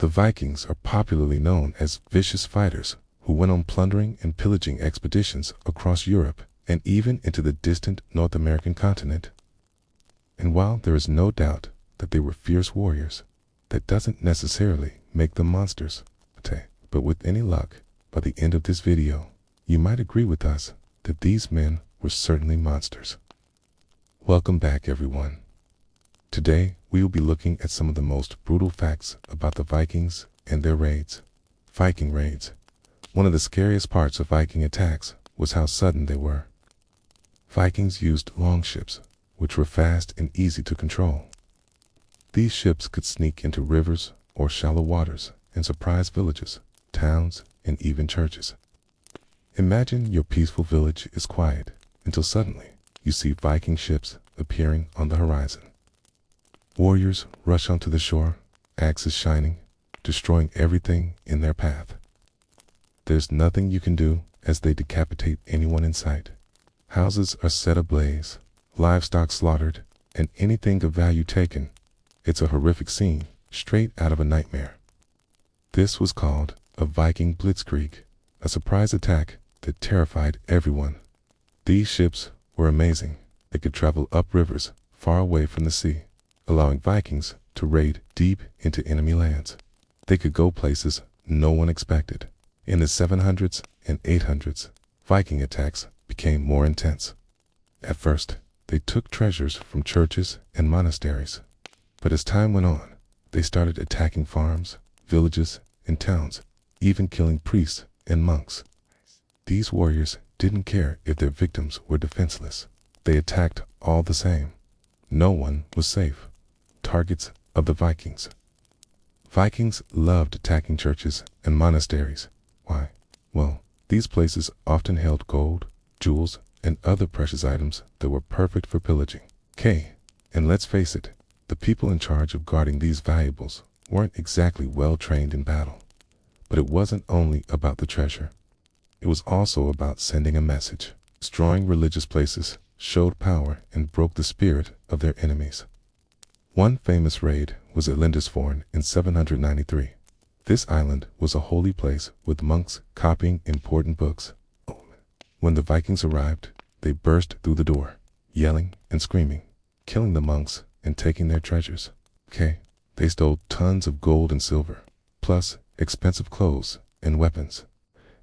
The Vikings are popularly known as vicious fighters who went on plundering and pillaging expeditions across Europe and even into the distant North American continent. And while there is no doubt that they were fierce warriors, that doesn't necessarily make them monsters. But with any luck, by the end of this video, you might agree with us that these men were certainly monsters. Welcome back, everyone. Today, we will be looking at some of the most brutal facts about the Vikings and their raids. Viking raids. One of the scariest parts of Viking attacks was how sudden they were. Vikings used longships, which were fast and easy to control. These ships could sneak into rivers or shallow waters and surprise villages, towns, and even churches. Imagine your peaceful village is quiet until suddenly you see Viking ships appearing on the horizon. Warriors rush onto the shore, axes shining, destroying everything in their path. There's nothing you can do as they decapitate anyone in sight. Houses are set ablaze, livestock slaughtered, and anything of value taken. It's a horrific scene, straight out of a nightmare. This was called a Viking blitzkrieg, a surprise attack that terrified everyone. These ships were amazing. They could travel up rivers far away from the sea, allowing Vikings to raid deep into enemy lands. They could go places no one expected. In the 700s and 800s, Viking attacks became more intense. At first, they took treasures from churches and monasteries. But as time went on, they started attacking farms, villages, and towns, even killing priests and monks. These warriors didn't care if their victims were defenseless. They attacked all the same. No one was safe. Targets of the Vikings. Vikings loved attacking churches and monasteries. Why? Well, these places often held gold, jewels, and other precious items that were perfect for pillaging. And let's face it, the people in charge of guarding these valuables weren't exactly well trained in battle. But it wasn't only about the treasure. It was also about sending a message. Destroying religious places showed power and broke the spirit of their enemies. One famous raid was at Lindisfarne in 793. This island was a holy place with monks copying important books. When the Vikings arrived, they burst through the door, yelling and screaming, killing the monks and taking their treasures. They stole tons of gold and silver, plus expensive clothes and weapons.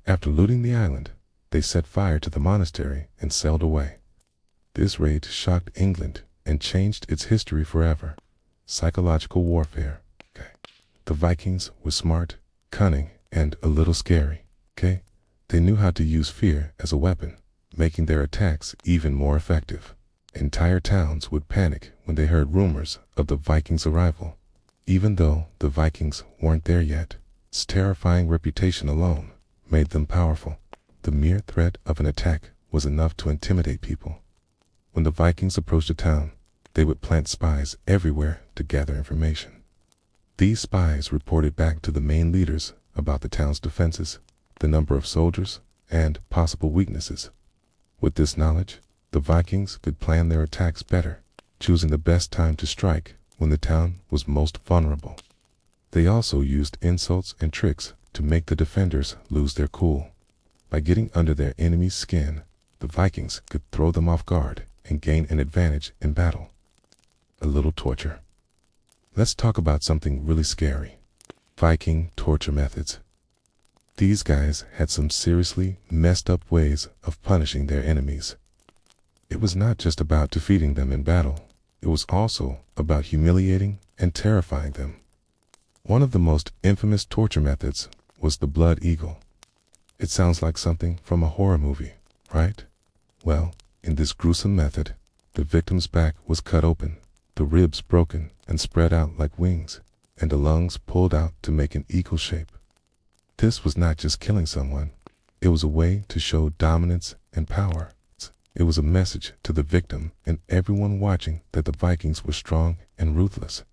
After looting the island, they set fire to the monastery and sailed away. This raid shocked England and changed its history forever. Psychological warfare. The Vikings were smart, cunning, and a little scary. They knew how to use fear as a weapon, making their attacks even more effective. Entire towns would panic when they heard rumors of the Vikings' arrival. Even though the Vikings weren't there yet, its terrifying reputation alone made them powerful. The mere threat of an attack was enough to intimidate people. When the Vikings approached a town, they would plant spies everywhere to gather information. These spies reported back to the main leaders about the town's defenses, the number of soldiers, and possible weaknesses. With this knowledge, the Vikings could plan their attacks better, choosing the best time to strike when the town was most vulnerable. They also used insults and tricks to make the defenders lose their cool. By getting under their enemy's skin, the Vikings could throw them off guard and gain an advantage in battle. A little torture. Let's talk about something really scary. Viking torture methods. These guys had some seriously messed up ways of punishing their enemies. It was not just about defeating them in battle. It was also about humiliating and terrifying them. One of the most infamous torture methods was the blood eagle. It sounds like something from a horror movie, right? Well, in this gruesome method, the victim's back was cut open, the ribs broken and spread out like wings, and the lungs pulled out to make an eagle shape. This was not just killing someone. It was a way to show dominance and power. It was a message to the victim and everyone watching that the Vikings were strong and ruthless.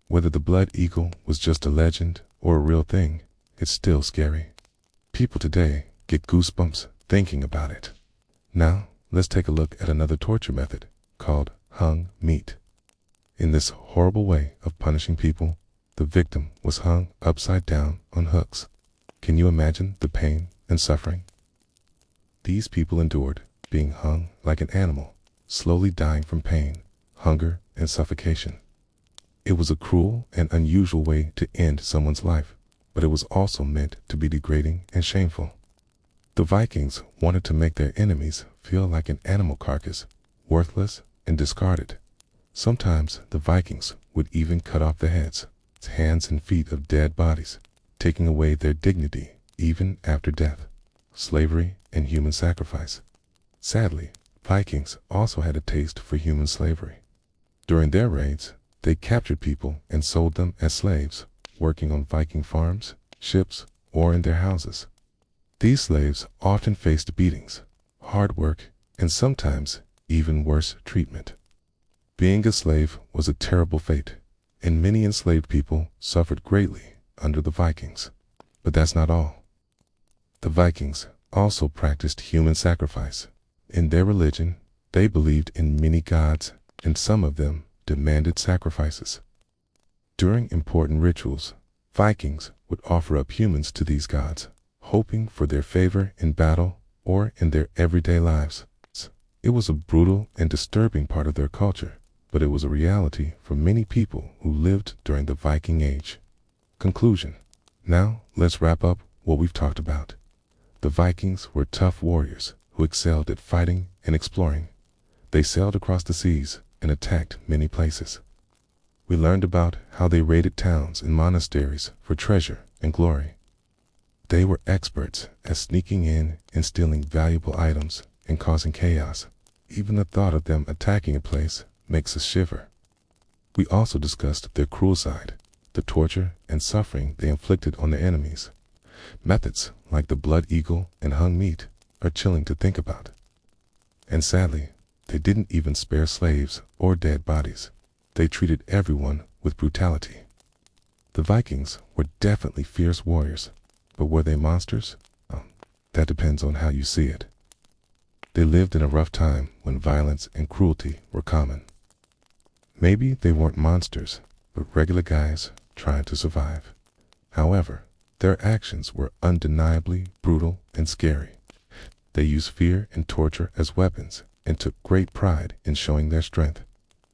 Whether the blood eagle was just a legend or a real thing, it's still scary. People today get goosebumps thinking about it. Now, let's take a look at another torture method called hung meat. In this horrible way of punishing people, the victim was hung upside down on hooks. Can you imagine the pain and suffering these people endured, being hung like an animal, slowly dying from pain, hunger, and suffocation? It was a cruel and unusual way to end someone's life, but it was also meant to be degrading and shameful. The Vikings wanted to make their enemies feel like an animal carcass, worthless and discarded. Sometimes the Vikings would even cut off the heads, hands and feet of dead bodies, taking away their dignity even after death, slavery, and human sacrifice. Sadly, Vikings also had a taste for human slavery. During their raids, they captured people and sold them as slaves, working on Viking farms, ships, or in their houses. These slaves often faced beatings, hard work, and sometimes even worse treatment. Being a slave was a terrible fate, and many enslaved people suffered greatly under the Vikings. But that's not all. The Vikings also practiced human sacrifice. In their religion, they believed in many gods, and some of them demanded sacrifices. During important rituals, Vikings would offer up humans to these gods, hoping for their favor in battle or in their everyday lives. It was a brutal and disturbing part of their culture, but it was a reality for many people who lived during the Viking Age. Conclusion. Now, let's wrap up what we've talked about. The Vikings were tough warriors who excelled at fighting and exploring. They sailed across the seas and attacked many places. We learned about how they raided towns and monasteries for treasure and glory. They were experts at sneaking in and stealing valuable items and causing chaos. Even the thought of them attacking a place makes us shiver. We also discussed their cruel side, the torture and suffering they inflicted on their enemies. Methods like the blood eagle and hung meat are chilling to think about. And sadly, they didn't even spare slaves or dead bodies. They treated everyone with brutality. The Vikings were definitely fierce warriors, but were they monsters? That depends on how you see it. They lived in a rough time when violence and cruelty were common. Maybe they weren't monsters, but regular guys trying to survive. However, their actions were undeniably brutal and scary. They used fear and torture as weapons and took great pride in showing their strength.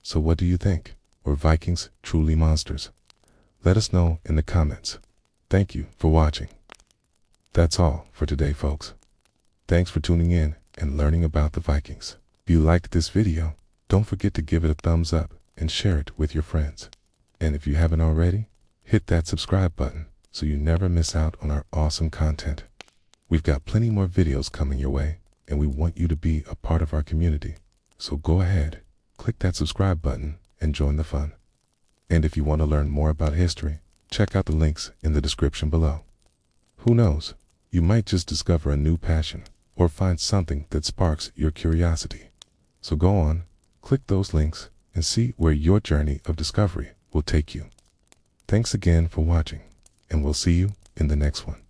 So what do you think? Were Vikings truly monsters? Let us know in the comments. Thank you for watching. That's all for today, folks. Thanks for tuning in and learning about the Vikings. If you liked this video, don't forget to give it a thumbs up and share it with your friends. And if you haven't already, hit that subscribe button so you never miss out on our awesome content. We've got plenty more videos coming your way, and we want you to be a part of our community. So go ahead, click that subscribe button and join the fun. And if you want to learn more about history, check out the links in the description below. Who knows, you might just discover a new passion or find something that sparks your curiosity. So go on, click those links and see where your journey of discovery will take you. Thanks again for watching, and we'll see you in the next one.